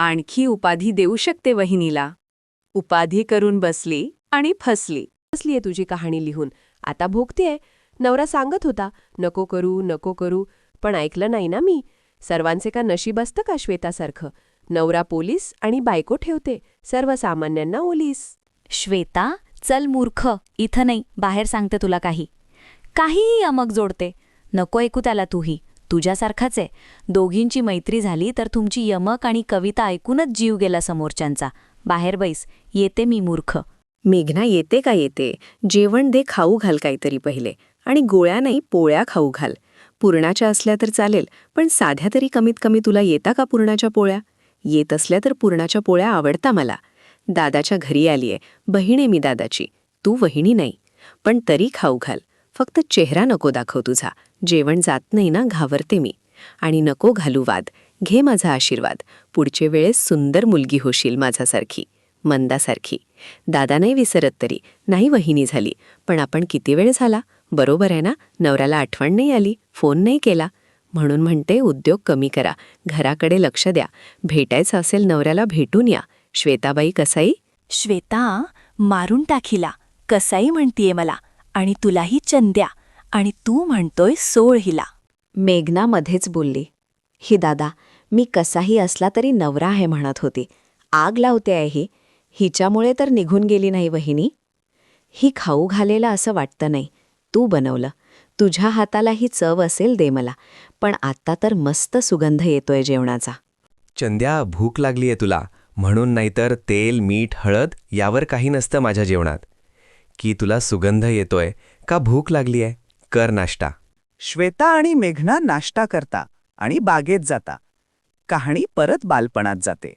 आणखी उपाधी देऊ शकते वहिनीला. उपाधी करून बसली आणि फसली. बसलीये तुझी कहाणी लिहून. आता भोगतेय. नवरा सांगत होता नको करू नको करू, पण ऐकलं नाही ना मी. सर्वांचे का नशीब असतं का श्वेतासारखं? नवरा पोलीस आणि बायको ठेवते सर्वसामान्यांना ओलीस. श्वेता, चल मूर्ख, इथं नाही, बाहेर सांगते तुला काही. काहीही यमक जोडते. नको ऐकू त्याला तूही. तुझ्यासारखाच आहे. दोघींची मैत्री झाली तर तुमची यमक आणि कविता ऐकूनच जीव गेला समोरच्यांचा. बाहेर बैस, येते मी मूर्ख. मेघना येते का येते. जेवण दे खाऊ घाल काहीतरी पहिले. आणि गोळ्या नाही पोळ्या खाऊ घाल. पुरणाच्या असल्या तर चालेल, पण साध्या तरी कमीत कमी तुला येता का पुरणाच्या पोळ्या? येत असल्या तर पुरणाच्या पोळ्या आवडता मला. दादाच्या घरी आलीये, बहिणे मी दादाची, तू वहिणी नाही. पण तरी खाऊ घाल. फक्त चेहरा नको दाखव तुझा. जेवण जात नाही ना, घाबरते मी. आणि नको घालू वाद. घे माझा आशीर्वाद. पुढचे वेळेस सुंदर मुलगी होशील माझ्यासारखी, मंदासारखी. दादा नाही विसरत तरी, नाही वहिनी झाली, पण आपण किती वेळ झाला. बरोबर आहे ना, नवऱ्याला आठवण नाही आली, फोन नाही केला. म्हणून म्हणते उद्योग कमी करा, घराकडे लक्ष द्या. भेटायचं असेल नवऱ्याला भेटून या. श्वेताबाई कसाई. श्वेता, मारून टाकीला. कसाई म्हणतीये मला, आणि तुलाही चंद्या, आणि तू म्हणतोय सोळ हिला. मेघना मध्येच बोलली. ही दादा, मी कसाही असला तरी नवरा आहे म्हणत होती. आग लावते आहे ही. हिच्यामुळे तर निघून गेली नाही वहिनी. ही खाऊ घालेला असं वाटतं नाही. तू बनवलं. तुझ्या हाताला ही चव असेल दे मला. पण आत्ता तर मस्त सुगंध येतोय जेवणाचा. चंद्या, भूक लागलीये तुला म्हणून, नाहीतर तेल मीठ हळद यावर काही नसतं माझ्या जेवणात. की तुला सुगंध येतोय का भूक लागलीये? कर नाश्ता. श्वेता आणि मेघना नाश्ता करता आणि बागेत जाता. कहाणी परत बालपणात जाते.